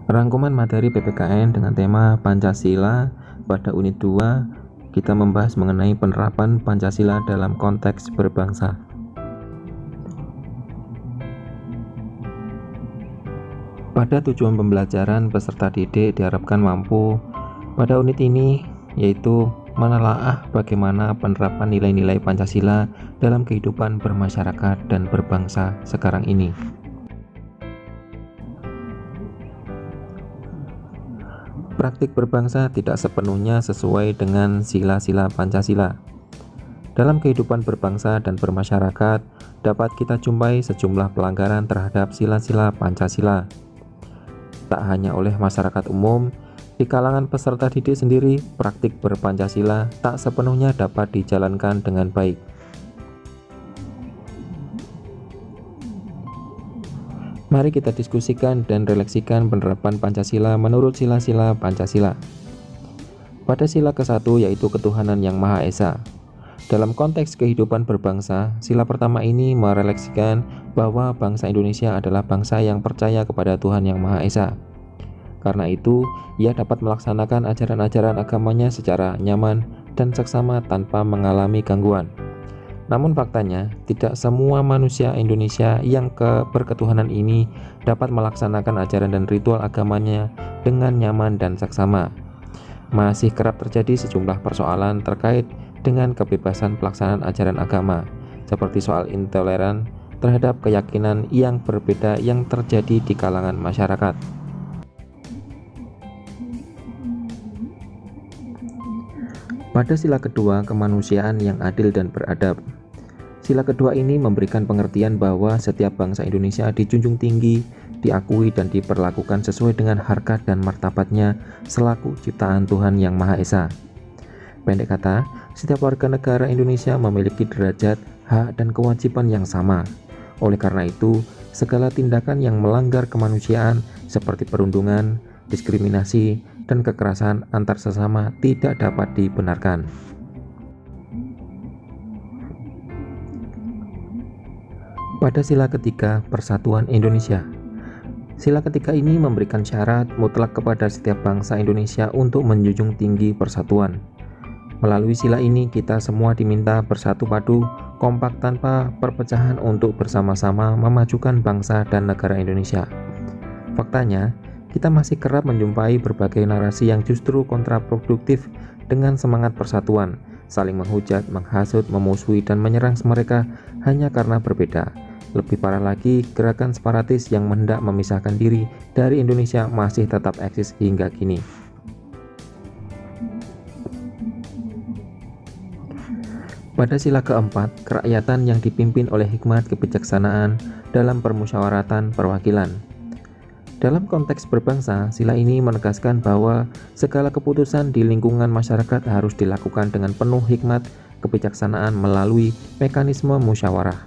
Rangkuman materi PPKN dengan tema Pancasila pada unit 2, kita membahas mengenai penerapan Pancasila dalam konteks berbangsa. Pada tujuan pembelajaran, peserta didik diharapkan mampu pada unit ini, yaitu menelaah bagaimana penerapan nilai-nilai Pancasila dalam kehidupan bermasyarakat dan berbangsa sekarang ini. Praktik berbangsa tidak sepenuhnya sesuai dengan sila-sila Pancasila. Dalam kehidupan berbangsa dan bermasyarakat, dapat kita jumpai sejumlah pelanggaran terhadap sila-sila Pancasila. Tak hanya oleh masyarakat umum, di kalangan peserta didik sendiri, praktik berpancasila tak sepenuhnya dapat dijalankan dengan baik. Mari kita diskusikan dan refleksikan penerapan Pancasila menurut sila-sila Pancasila. Pada sila ke-1, yaitu ketuhanan yang Maha Esa. Dalam konteks kehidupan berbangsa, sila pertama ini merefleksikan bahwa bangsa Indonesia adalah bangsa yang percaya kepada Tuhan yang Maha Esa. Karena itu, ia dapat melaksanakan ajaran-ajaran agamanya secara nyaman dan seksama tanpa mengalami gangguan. Namun faktanya, tidak semua manusia Indonesia yang berketuhanan ini dapat melaksanakan ajaran dan ritual agamanya dengan nyaman dan seksama. Masih kerap terjadi sejumlah persoalan terkait dengan kebebasan pelaksanaan ajaran agama, seperti soal intoleran terhadap keyakinan yang berbeda yang terjadi di kalangan masyarakat. Pada sila kedua, kemanusiaan yang adil dan beradab. Sila kedua ini memberikan pengertian bahwa setiap bangsa Indonesia dijunjung tinggi, diakui dan diperlakukan sesuai dengan harkat dan martabatnya selaku ciptaan Tuhan yang Maha Esa. Pendek kata, setiap warga negara Indonesia memiliki derajat, hak, dan kewajiban yang sama. Oleh karena itu, segala tindakan yang melanggar kemanusiaan seperti perundungan, diskriminasi, dan kekerasan antar sesama tidak dapat dibenarkan. Pada sila ketiga, Persatuan Indonesia. Sila ketiga ini memberikan syarat mutlak kepada setiap bangsa Indonesia untuk menjunjung tinggi persatuan. Melalui sila ini, kita semua diminta bersatu padu, kompak tanpa perpecahan untuk bersama-sama memajukan bangsa dan negara Indonesia. Faktanya, kita masih kerap menjumpai berbagai narasi yang justru kontraproduktif dengan semangat persatuan, saling menghujat, menghasut, memusuhi, dan menyerang mereka hanya karena berbeda. Lebih parah lagi, gerakan separatis yang hendak memisahkan diri dari Indonesia masih tetap eksis hingga kini. Pada sila keempat, kerakyatan yang dipimpin oleh hikmat kebijaksanaan dalam permusyawaratan perwakilan. Dalam konteks berbangsa, sila ini menegaskan bahwa segala keputusan di lingkungan masyarakat harus dilakukan dengan penuh hikmat kebijaksanaan melalui mekanisme musyawarah.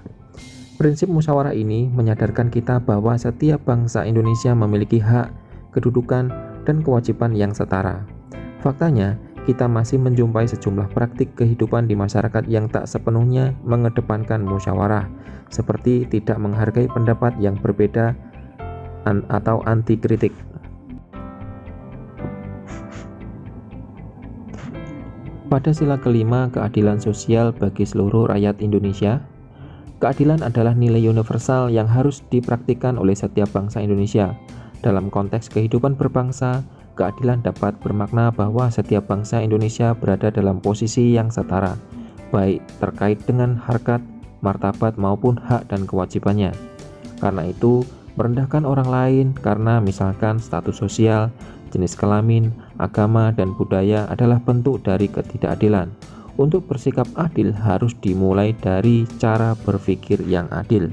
Prinsip musyawarah ini menyadarkan kita bahwa setiap bangsa Indonesia memiliki hak, kedudukan, dan kewajiban yang setara. Faktanya, kita masih menjumpai sejumlah praktik kehidupan di masyarakat yang tak sepenuhnya mengedepankan musyawarah, seperti tidak menghargai pendapat yang berbeda atau anti kritik. Pada sila kelima, keadilan sosial bagi seluruh rakyat Indonesia. Keadilan adalah nilai universal yang harus dipraktikkan oleh setiap bangsa Indonesia. Dalam konteks kehidupan berbangsa, keadilan dapat bermakna bahwa setiap bangsa Indonesia berada dalam posisi yang setara, baik terkait dengan harkat, martabat maupun hak dan kewajibannya. Karena itu, merendahkan orang lain karena misalkan status sosial, jenis kelamin, agama, dan budaya adalah bentuk dari ketidakadilan. Untuk bersikap adil harus dimulai dari cara berpikir yang adil.